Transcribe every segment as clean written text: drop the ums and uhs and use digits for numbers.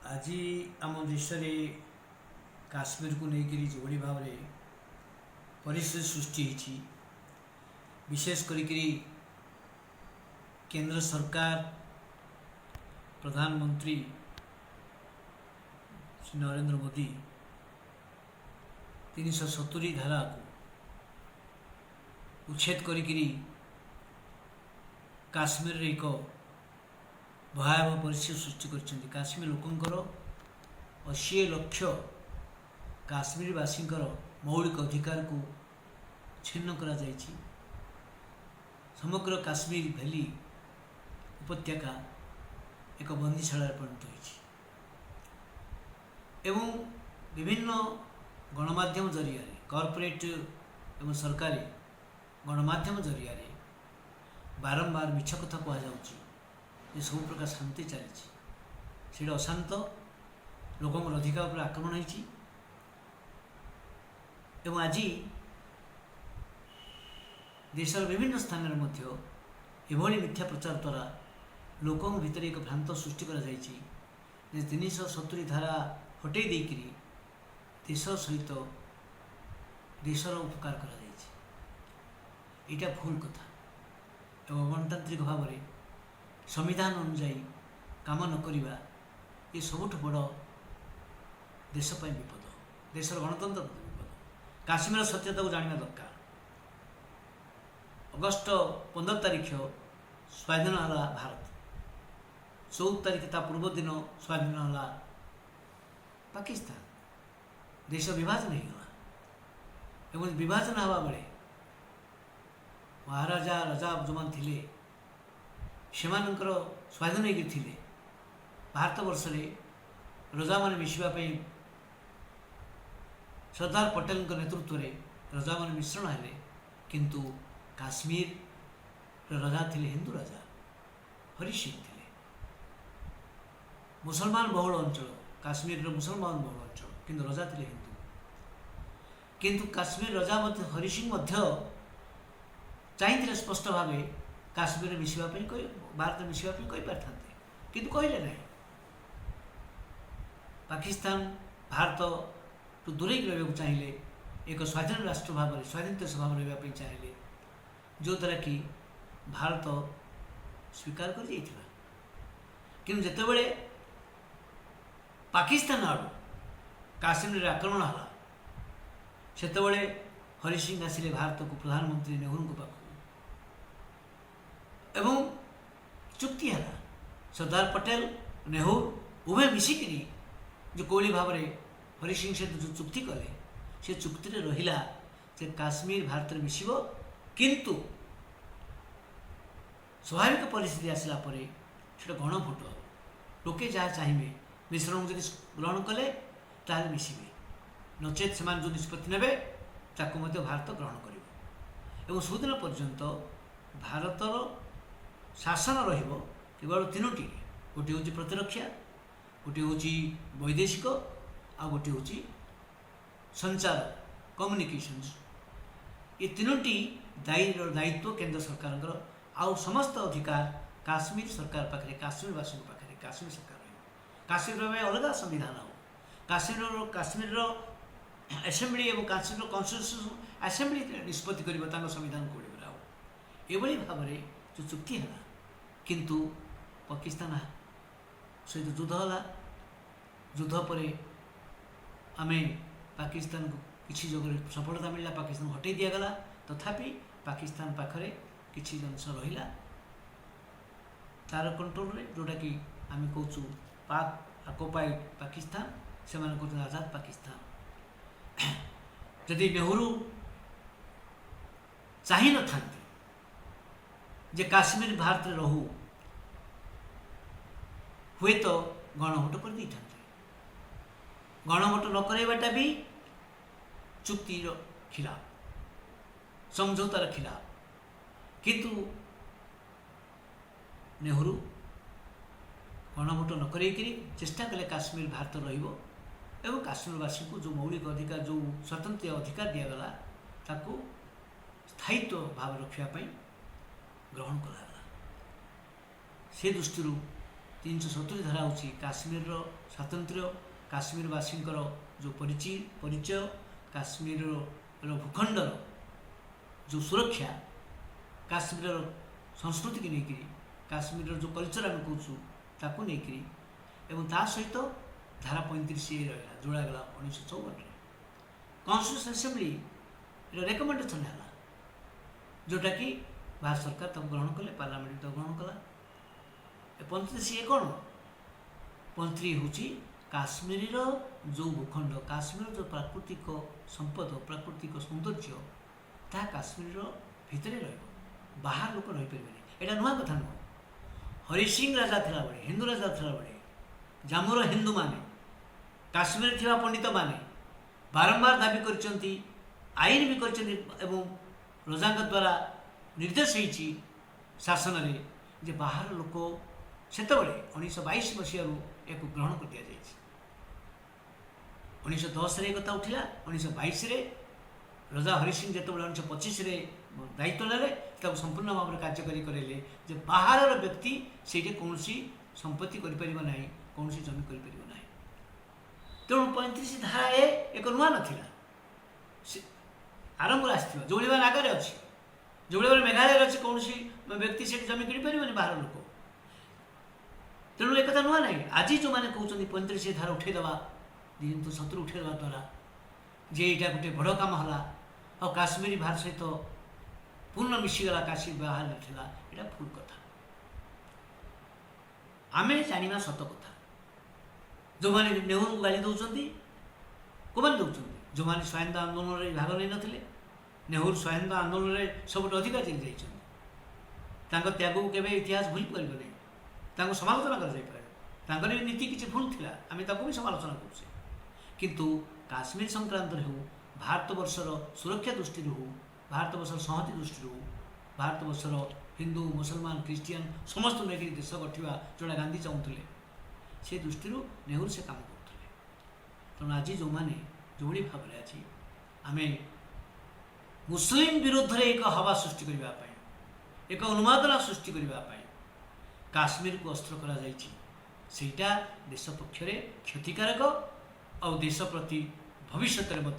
आज आम देश में काश्मीर को लेकर जो भाव में परिस्थिति सृष्टि होती विशेष करी केंद्र सरकार प्रधानमंत्री श्री नरेंद्र मोदी 370 धारा को उच्छेद करी काश्मीर एक भयावह परिस्थिति सृष्टि कर काश्मीर लोकंर 80 लाख काश्मीरवासी मौलिक अधिकार को छिन्न करा जायछि। समग्र काश्मीर वैली उपत्यका एक बंदीशाला परिणत होइछि एवं विभिन्न गणमाध्यम जरिया कॉर्पोरेट एवं सरकारी गणमाध्यम जरिया बारंबार मिछ कथा कहुच्छी सब प्रकार शांति चली अशांत लोकों अधिकार पर आक्रमण होइछि एवं आज देशर विभिन्न स्थान में मिथ्या प्रचार द्वारा लोकों भितर एक भ्रांत सृष्टि करा जायछि जे 370 धारा हटै देकरी देश सहित देशर उपकार करा जायछि। एटा भूल कथा एवं गणतांत्रिक भाव में संविधान अनुजाई काम न करिबा ये सबुठ बड़ देश पर विपद देशर गणतंत्र विपद। काश्मीर सत्यता को जानवा दरकार। अगस्ट 15 तारीख स्वाधीन है भारत 14 तारीख ता पूर्व दिन स्वाधीन है पाकिस्तान। देश विभाजन हो गला विभाजन हवा बेले महाराजा राजा जो मान थिले सेमानंकर स्वाधीन होते भारत वर्ष रजा मान मिशिबाई सरदार पटेल नेतृत्व में रजा मान मिश्रण हेले किंतु काश्मीर राजा थिले हिंदू राजा हरि सिंह थिले। मुसलमान बहुल अंचल काश्मीर मुसलमान बहुल अंचल किंतु राजा थिले हिंदू किंतु काश्मीर राजा हरि सिंह चाहिए स्पष्ट भाव काश्मीर मिशिबाई भारत मिशिबाई कही पारि किंतु कहले नहीं। पाकिस्तान भारत तो दूरे रहा चाहिए एक स्वाधीन राष्ट्र भाव में स्वाधीन देश भाव में रहा चाहिए जो द्वारा कि भारत स्वीकार कर कि जितेबले पाकिस्तान आड़ काश्मीर आक्रमण है सेतबले हरि सिंह आसिले भारत को प्रधानमंत्री नेहरू पाख एवं चुक्ति है सरदार पटेल नेहरू उभय मिसिकी जो कोली भाव में हरि सिंह सहित जो चुक्ति कले से चुक्ति रहिला जे काश्मीर भारत में मिसिब किंतु स्वाभाविक परिस्थिति आसला परे से गणभोट लोके जहाँ चाहिए मिश्रण जब ग्रहण कले ताल मिसिबे नचेत से जो निष्पत्ति ने ताकू भारत ग्रहण कर सुदिन पर्यंत भारतर शासन केवल तीनोटी गोटे हूँ प्रतिरक्षा गोटे हूँ वैदेशिक आ गोटे हूँ संचार कम्युनिकेशन ये तीनोटी दायित्व केंद्र सरकार आउ समस्त अधिकार काश्मीर सरकार पाखे काश्मीरवासी पाखे काश्मीर सरकार काश्मीर में अलग संविधान हो काश्मीर असेंबली और काश्मीर कन्स्टिट्यूशन असेंबली निष्पत्ति कर संविधान को ये भाव में जो चुक्ति है किंतु पाकिस्तान सहित युद्ध है युद्ध पर आम पाकिस्तान को किसी जगह सफलता मिलला पाकिस्तान हटै दिगला तथापि पाकिस्तान पाखरे किसी अंश रहा तार कंट्रोल रे जोटा कि आम कहूँ पाक अकोपाइड पाकिस्तान से आजाद पाकिस्तान जदि नेहरू चाही न था जे काश्मीर भारत रहू हुए तो गणभोट कर दी था गणभोट न करवाटा भी चुक्तिर खिलाफ समझौतार खिलाफ किंतु नेहरू गणभोट न करेकरी चेष्टा कले काश्मीर भारत एवं काश्मीरवासी को जो मौलिक अधिकार जो स्वतंत्र अधिकार दिगला ताकू स्थायित्व भाव रखापी ग्रहण कराला से दृष्टि 370 धारा होची काश्मीर स्वातंत्र्य, काश्मीरवासी जो परिचय, काश्मीर भूखंडर जो सुरक्षा, काश्मीर संस्कृति की लेकिन काश्मीर जो कल्चर आम कौचु ताकू लेकिन एवं ता सहित धारा 35 रहा जोड़ागला 1954 कॉन्स्टिट्यूशन असेंबली रेकमेंडेशन है जोटा कि भारत सरकार तक ग्रहण कले, पार्लियामेंट तक ग्रहण कला। 35 ये कौन 35 हूँ काश्मीर जो भूखंड, काश्मीर जो प्राकृतिक संपद, प्राकृतिक सौंदर्य ता काश्मीर भितर बाहर लोक रही पारे। यहाँ नुआ कथा नुह, हरि सिंह राजा थिला बेले, हिंदू राजा थिला बेले जाम्मूर हिंदू माने, काश्मीर थिबा पंडित माने बारंबार दाबी करचंती, आईन भी करचंती एवं रजांक द्वारा निर्देश होईची शासन रे जे बाहर लोक सेतबेले 1922 मसीह एक ग्रहण कर दिया जायछि। 1910 रे कथा उठिला, 1922 रे राजा हरि सिंह जेतबेले 1925 रे दायित्व नेले ताको संपूर्ण भाव में कार्यकारी करेले जे बाहर व्यक्ति सेठी कौनसी संपत्ति करि परिबो नाही, कौनसी जमी करि परिबो नाही। तेणु 35 धारा एक नुआ नथिला, आरंभ आसथिबा जो भली नागरे अछि, जो भली मेघालय अछि कौनसी व्यक्ति सेठी जमी करि परिबोनी बाहर लोक। तेणु एक कथा नुआ नहीं। आज जो मैंने कहते 35 धारा उठेदवा, 370 उठेदवा द्वारा जे यहाँ गोटे बड़ कम है और काश्मीरी भारत सहित पूर्ण मिशीगला, काशी बाहर नाला, यहाँ भूल कथा। आम जाना सत कथा, जो मैंने नेहरू गाली दौरान कौन दौरान, जो मैंने स्वाधीनता आंदोलन में भाग नहीं नथिले, नेहरू स्वाधीनता आंदोलन में सब अधिकार जेल जाइछन, त्याग को केवे इतिहास भूल पारिबो नहीं, तांको समालोचना कर जाय पारे, तांकर नीति किसी भूल थिला, आमे ताको भी समालोचना करछे। किंतु काश्मीर संक्रांत हो, भारतवर्षर सुरक्षा दृष्टि हो, भारतवर्षर संहति दृष्टि हो, भारतवर्षर हिंदू मुसलमान क्रिश्चियन समस्त लेकिन देश गठिबा जोड़ा गांधी चाहूले से दृष्टि नेहरू से काम करते। तेणु आज जो मैंने जो भाव में अच्छी आम मुस्लिम विरुद्ध रे एक हवा सृष्टि करने, एक उन्मादना सृष्टि करने काश्मीर को अस्त्र करा जाइछि, सेटा देश पक्षरे क्षतिकारक और देश प्रति भविष्य में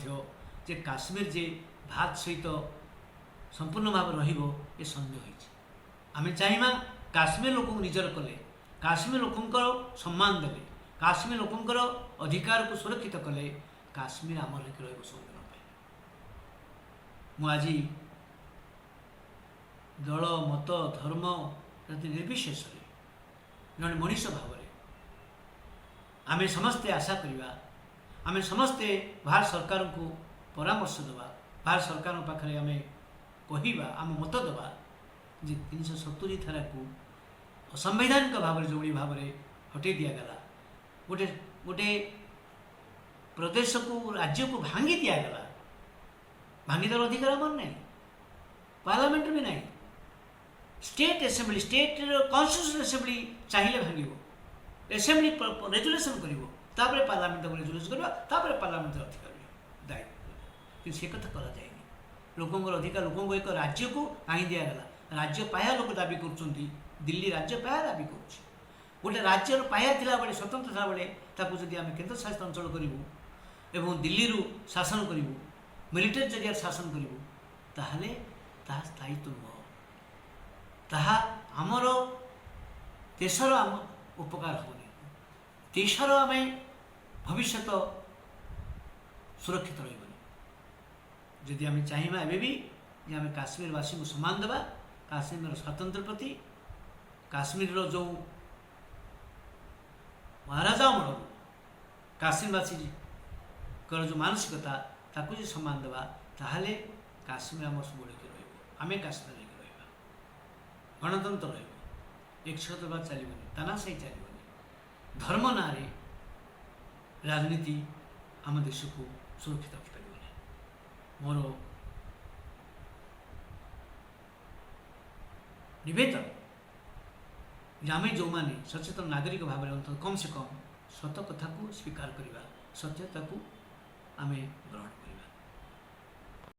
जे काश्मीर जे भारत सहित संपूर्ण भाव रहिबो ये संदेह होइछि। आमे चाहिमा काश्मीर लोक निजर कले, काश्मीर लोकंकर सम्मान देले, काश्मीर लोकंकर अधिकार को सुरक्षित कले, काश्मीर आमर होकर रहिबो संदिन पाए। मु आज दल मत धर्म जाति निर्विशेष जड़े मनीष भाव में आम समस्ते आशा करवा, आम समस्ते भारत सरकार को परामर्श देवा, भारत सरकार पाखे आम कहवा, आम मत देवा जे 370 धारा को असंवैधानिक भाव जो भाव में हटे दिगला, गोटे गोटे प्रदेश को राज्य को भांगी दिगला, भांगीदार अधिकार आम नहीं, पार्लियामेंट भी नहीं, state assembly, state constitution assembly चाहिए भांग, असेंबली रेजुलेशन कर पार्लियामेंट रेजुलेशन कर पार्लियामेंट अधिकार दायित्व, कि से कथा करा जाए लोकंर अधिकार लोक एक राज्य को कहीं दिगला, राज्य पाया लोक दाबी कर, दिल्ली राज्य पाया दाबी कर, गोटे राज्यर पाया थिला बेले स्वतंत्र था बेले ताकू जदि आम केन्द्र शासित अंचल करूँ एवं दिल्ली शासन करूँ, मिलिटारी जरिया शासन करूँ, ताहले ताहा स्थायित्व नुह, ताहा आमर देशर आम उपकार होनी, देशर आम भविष्य सुरक्षित रही। जदि आम चाहिए एवं भी आम काश्मीरवासी को सम्मान देवा, काश्मीर स्वतंत्र प्रति, काश्मीर जो महाराजा अमल काश्मीरवासी जो मानसिकता ताकू जो सम्मान देवा, ताहले काश्मीर आम सब आम काश्मीर रहा, गणतंत्र रही, एकछत्रवाद चलनी, तानाशाही चलनी, धर्म ना राजनीति आम देश को सुरक्षित रखिपर। मोर नवेदन आम जो मैंने सचेतन नागरिक भाव में कम से कम सत कथा को स्वीकार करवा, सत्यता को आम ग्रहण करवा।